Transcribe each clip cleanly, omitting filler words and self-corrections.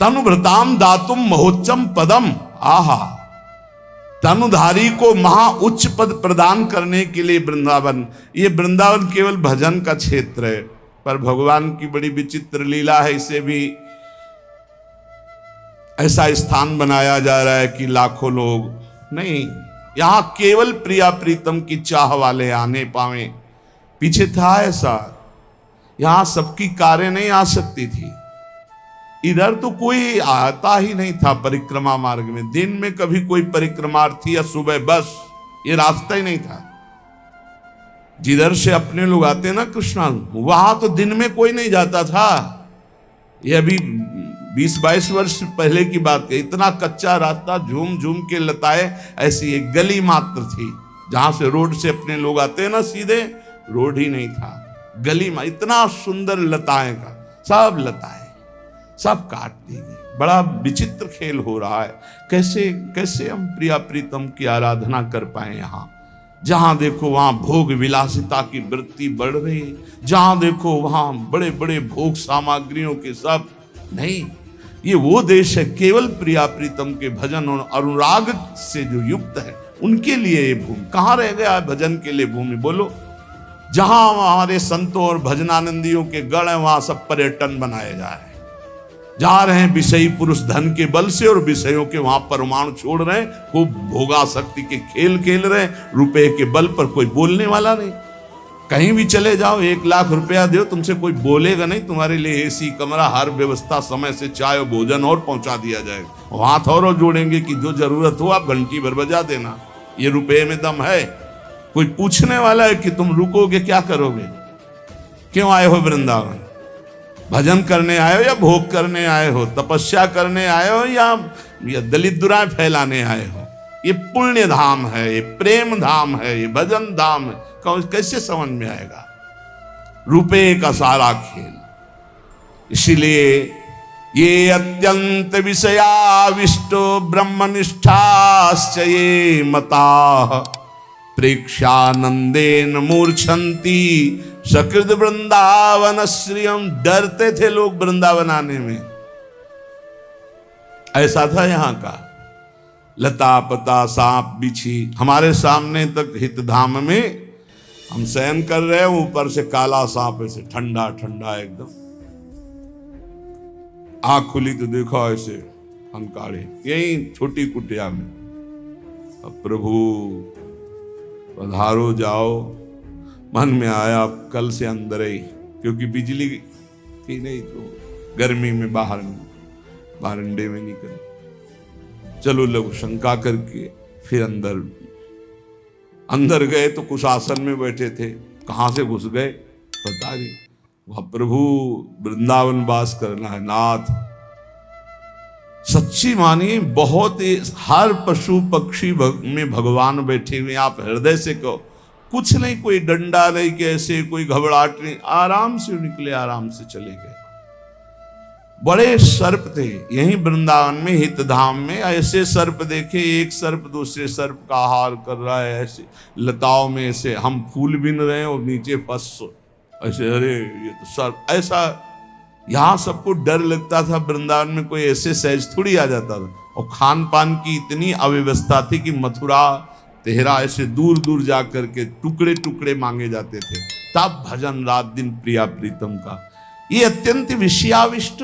तनुभृताम दातुम महोच्चम पदम। आहा, तनुधारी को महा उच्च पद प्रदान करने के लिए वृंदावन, ये वृंदावन केवल भजन का क्षेत्र है, पर भगवान की बड़ी विचित्र लीला है। इसे भी ऐसा स्थान बनाया जा रहा है कि लाखों लोग नहीं, यहां केवल प्रिया प्रीतम की चाह वाले आने पावे। पीछे था ऐसा, यहां सबकी कारें नहीं आ सकती थी, इधर तो कोई आता ही नहीं था परिक्रमा मार्ग में। दिन में कभी कोई परिक्रमार्थी या सुबह, बस ये रास्ता ही नहीं था। जिधर से अपने लोग आते ना कृष्णा, वहां तो दिन में कोई नहीं जाता था। ये अभी 20-22 वर्ष पहले की बात है। इतना कच्चा रास्ता, झूम झूम के लताएं, ऐसी एक गली मात्र थी जहां से रोड से अपने लोग आते ना, सीधे रोड ही नहीं था, गली में इतना सुंदर लताएं का, सब लताएं सब काट दी गई। बड़ा विचित्र खेल हो रहा है। कैसे कैसे हम प्रिया प्रीतम की आराधना कर पाए। यहाँ जहां देखो वहां भोग विलासिता की वृत्ति बढ़ रही है, जहां देखो वहां बड़े बड़े भोग सामग्रियों के सब नहीं। ये वो देश है केवल प्रिया प्रीतम के भजन और अनुराग से जो युक्त है, उनके लिए ये भूमि। कहाँ रह गया भजन के लिए भूमि, बोलो। जहां हमारे संतों और भजनानंदियों के गढ़ है, वहां सब पर्यटन बनाए जा रहे हैं। जा रहे हैं विषयी पुरुष धन के बल से, और विषयों के वहां परमाणु छोड़ रहे हैं, खूब भोगासक्ति के खेल खेल रहे हैं। रुपए के बल पर कोई बोलने वाला नहीं। कहीं भी चले जाओ, 1 लाख रुपया दो, तुमसे कोई बोलेगा नहीं। तुम्हारे लिए एसी कमरा, हर व्यवस्था, समय से चाय और भोजन और पहुंचा दिया जाएगा। हाथ और जोड़ेंगे कि जो जरूरत हो आप घंटी भर बजा देना, ये रुपए में दम है। कोई पूछने वाला है कि तुम रुकोगे, क्या करोगे, क्यों आए हो वृंदावन? भजन करने आए हो या भोग करने आए हो, तपस्या करने आए हो या दलित दुराएं फैलाने आए हो? ये पुण्य धाम है, ये प्रेम धाम है, ये भजन धाम है। कैसे समझ में आएगा? रुपए का सारा खेल। इसीलिए ये अत्यंत विषयाविष्टो ब्रह्मनिष्ठाश्च ये मता प्रेक्षानंदेन मूर्छन्ति सकृत वृंदावन श्रियम। डरते थे लोग वृंदावन आने में। ऐसा था यहाँ का। लता पता सांप बिछी हमारे सामने तक हितधाम में हम शयन कर रहे हैं, ऊपर से काला सांप ऐसे ठंडा ठंडा एकदम। आंख खुली तो देखा ऐसे हंकारे, यही छोटी कुटिया में। अब प्रभु पधारो जाओ, मन में आया कल से अंदर ही, क्योंकि बिजली थी नहीं तो गर्मी में बाहर बारंडे में निकल। चलो लोग शंका करके फिर अंदर गए तो कुछ आसन में बैठे थे। कहां से घुस गए पता नहीं। वह प्रभु वृंदावन वास करना है नाथ। सच्ची मानिए, बहुत हर पशु पक्षी में भगवान बैठे हुए। आप हृदय से कहो, कुछ नहीं, कोई डंडा नहीं, कैसे कोई घबराहट नहीं, आराम से निकले, आराम से चले गए। बड़े सर्प थे यहीं वृंदावन में हितधाम में। ऐसे सर्प देखे, एक सर्प दूसरे सर्प का आहार कर रहा है, ऐसे लताओं में ऐसे हम फूल बिन रहे हैं और नीचे फंस ऐसे, अरे ये तो सर्प। ऐसा यहाँ सबको डर लगता था। वृंदावन में कोई ऐसे सहज थोड़ी आ जाता था। और खान पान की इतनी अव्यवस्था थी कि मथुरा तेहरा ऐसे दूर दूर जा करके टुकड़े टुकड़े मांगे जाते थे। तब भजन रात दिन प्रिया प्रीतम का। ये अत्यंत विषयाविष्ट,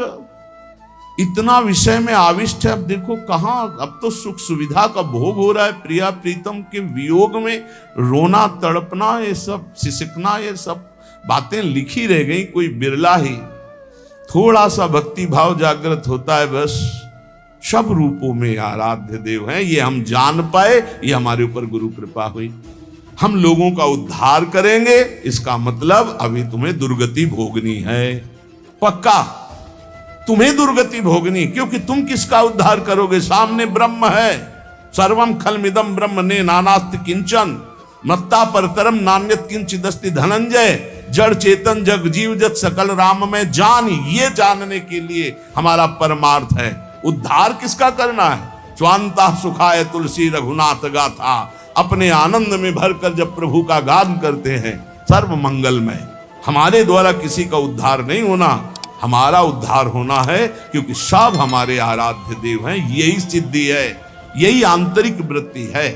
इतना विषय में आविष्ट है। अब देखो कहाँ, अब तो सुख सुविधा का भोग हो रहा है। प्रिया प्रीतम के वियोग में रोना तड़पना, ये सब सिसकना, ये सब बातें लिखी रह गई। कोई बिरला ही थोड़ा सा भक्ति भाव जागृत होता है, बस सब रूपों में आराध्य देव हैं। ये हम जान पाए, ये हमारे ऊपर गुरु कृपा हुई। हम लोगों का उद्धार करेंगे, इसका मतलब अभी तुम्हें दुर्गति भोगनी है। पक्का तुम्हें दुर्गति भोगनी, क्योंकि तुम किसका उद्धार करोगे? सामने ब्रह्म है। सर्वम खलमिदम ब्रह्म ने नानास्ति किंचन मत्ता परतरम नान्यत किंचिदस्ति धनंजय। जड़ चेतन जग जीव जत सकल राम में जान, ये जानने के लिए हमारा परमार्थ है। उद्धार किसका करना है? स्वांता सुखाय तुलसी रघुनाथ गाथा। अपने आनंद में भरकर जब प्रभु का गान करते हैं, सर्व मंगलमय। हमारे द्वारा किसी का उद्धार नहीं होना। हमारा उद्धार होना है, क्योंकि सब हमारे आराध्य देव हैं। यही सिद्धि है, यही आंतरिक वृत्ति है।